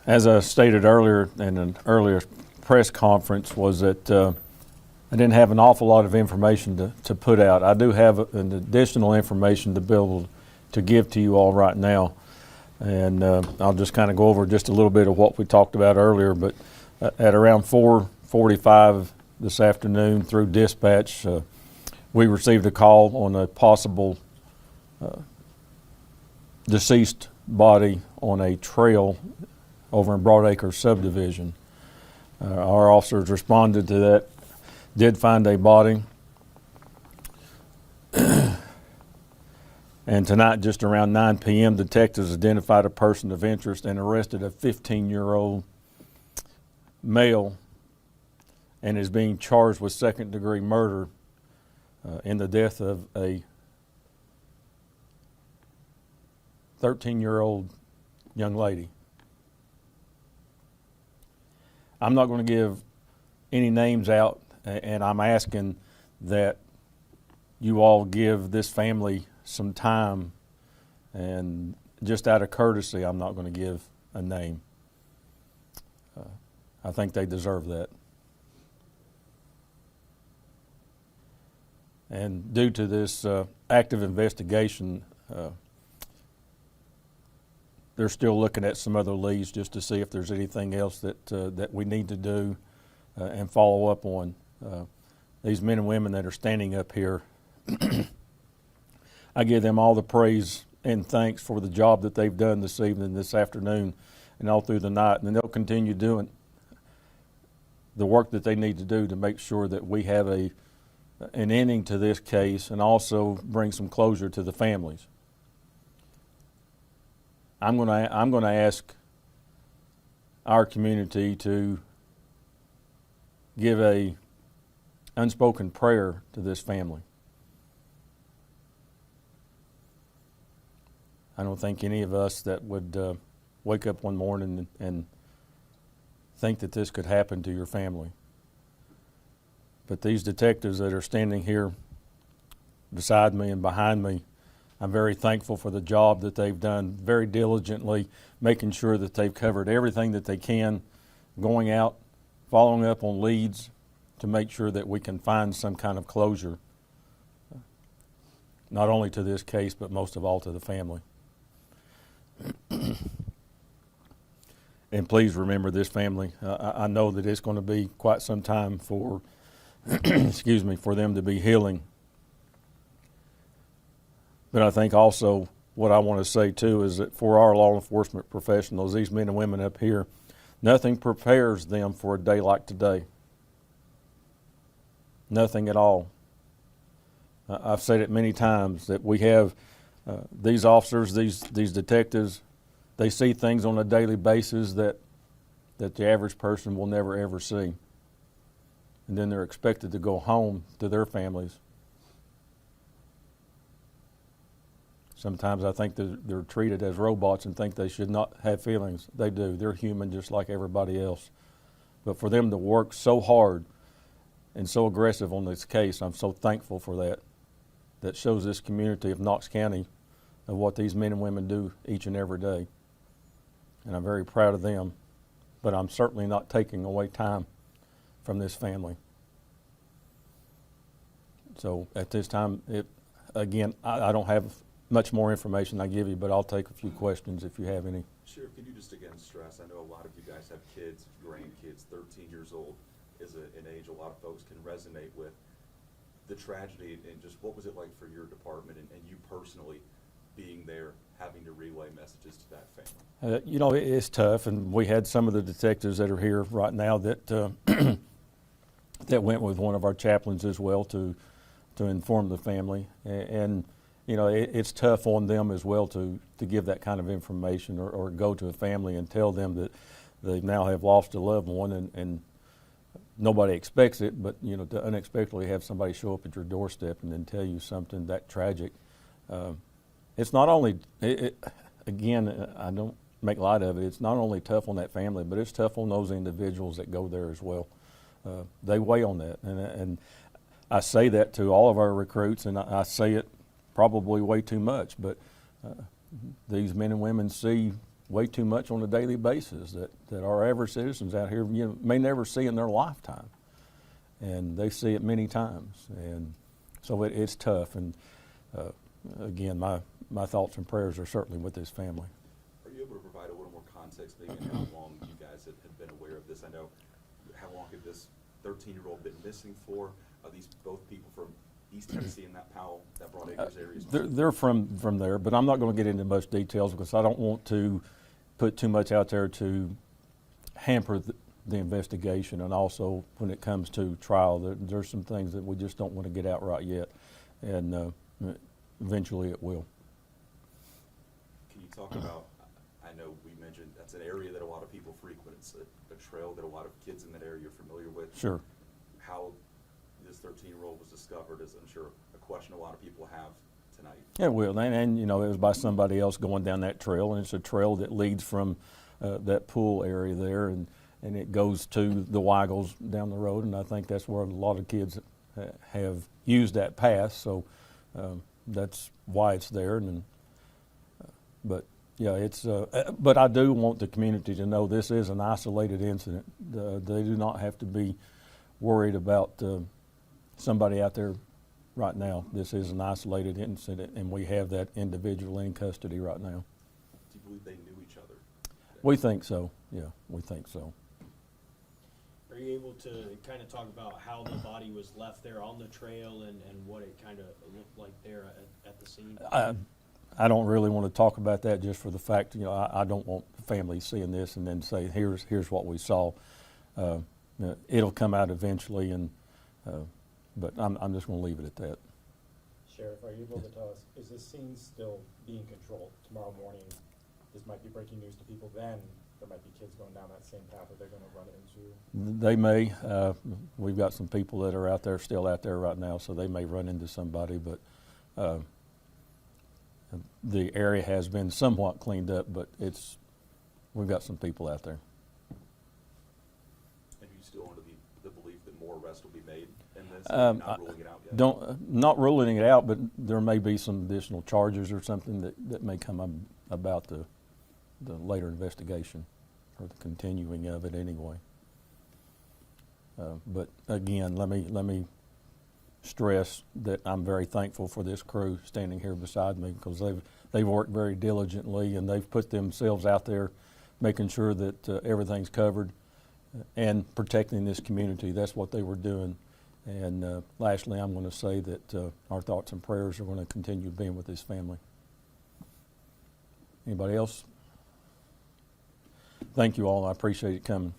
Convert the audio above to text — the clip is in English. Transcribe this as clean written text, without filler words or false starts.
As I stated earlier in an earlier press conference, was that I didn't have an awful lot of information to put out. I do have an additional information to be able to give to you all right now. And I'll just kind of go over just a little bit of what we talked about earlier. But at around 4:45 this afternoon through dispatch, we received a call on a possible deceased body on a trail over in Broadacre subdivision. Our officers responded to that, did find a body. And tonight, just around 9 p.m., detectives identified a person of interest and arrested a 15-year-old male and is being charged with second-degree murder in the death of a 13-year-old young lady. I'm not going to give any names out, and I'm asking that you all give this family some time, and just out of courtesy, I'm not going to give a name. I think they deserve that. And due to this active investigation, they're still looking at some other leads just to see if there's anything else that we need to do and follow up on. These men and women that are standing up here, I give them all the praise and thanks for the job that they've done this evening, this afternoon, and all through the night. And they'll continue doing the work that they need to do to make sure that we have an ending to this case and also bring some closure to the families. I'm going to ask our community to give a unspoken prayer to this family. I don't think any of us that would wake up one morning and think that this could happen to your family. But these detectives that are standing here beside me and behind me, I'm very thankful for the job that they've done very diligently, making sure that they've covered everything that they can, going out, following up on leads to make sure that we can find some kind of closure, not only to this case, but most of all to the family. And please remember this family. I know that it's going to be quite some time for, excuse me, for them to be healing. But I think also what I want to say too is that for our law enforcement professionals, these men and women up here, nothing prepares them for a day like today. Nothing at all. I've said it many times that we have these officers, these detectives, they see things on a daily basis that the average person will never ever see. And then they're expected to go home to their families. Sometimes I think they're treated as robots and think they should not have feelings. They do. They're human just like everybody else. But for them to work so hard and so aggressive on this case, I'm so thankful for that. That shows this community of Knox County of what these men and women do each and every day. And I'm very proud of them. But I'm certainly not taking away time from this family. So at this time, again, I don't have much more information I give you, but I'll take a few questions if you have any. Sheriff, can you just again stress, I know a lot of you guys have kids, grandkids, 13 years old is an age a lot of folks can resonate with. The tragedy and just what was it like for your department and you personally being there, having to relay messages to that family? You know, it's tough, and we had some of the detectives that are here right now that that went with one of our chaplains as well to inform the family. And you know, it's tough on them as well to give that kind of information or go to a family and tell them that they now have lost a loved one and nobody expects it, but you know, to unexpectedly have somebody show up at your doorstep and then tell you something that tragic. It's not only, again, I don't make light of it, it's not only tough on that family, but it's tough on those individuals that go there as well. They weigh on that, and I say that to all of our recruits, and I say it probably way too much, but these men and women see way too much on a daily basis that our average citizens out here may never see in their lifetime. And they see it many times. And so it's tough. And again, my thoughts and prayers are certainly with this family. Are you able to provide a little more context maybe on how long you guys have been aware of this? I know, how long had this 13-year-old been missing for? Are these both people from East Tennessee and that Powell, that Broad Acres area? They're from there, but I'm not going to get into much details because I don't want to put too much out there to hamper the investigation. And also, when it comes to trial, there's some things that we just don't want to get out right yet, and eventually it will. Can you talk about, I know we mentioned that's an area that a lot of people frequent. It's a trail that a lot of kids in that area are familiar with. Sure. How this 13-year-old was discovered is, I'm sure, a question a lot of people have tonight. Yeah, it will. And it was by somebody else going down that trail, and it's a trail that leads from that pool area there, and it goes to the Weigels down the road, and I think that's where a lot of kids have used that path, so that's why it's there. But yeah, it's. But I do want the community to know this is an isolated incident. They do not have to be worried about somebody out there right now. This is an isolated incident, and we have that individual in custody right now. Do you believe they knew each other? We think so. Yeah, we think so. Are you able to kind of talk about how the body was left there on the trail and what it kind of looked like there at the scene? I don't really want to talk about that just for the fact, I don't want families seeing this and then say, here's what we saw. It'll come out eventually, but I'm just going to leave it at that. Sheriff, are you able to tell us, is this scene still being controlled? Tomorrow morning, this might be breaking news to people, then there might be kids going down that same path that they're going to run into? They may. We've got some people that are still out there right now, so they may run into somebody, but the area has been somewhat cleaned up, but we've got some people out there. And you still under the belief that more arrests will be made in this? Not ruling it out yet? Not ruling it out, but there may be some additional charges or something that may come about the later investigation or the continuing of it anyway. But again, let me stress that I'm very thankful for this crew standing here beside me, because they've worked very diligently and they've put themselves out there making sure that everything's covered and protecting this community. That's what they were doing. And lastly, I'm going to say that our thoughts and prayers are going to continue being with this family. Anybody else? Thank you all. I appreciate it coming.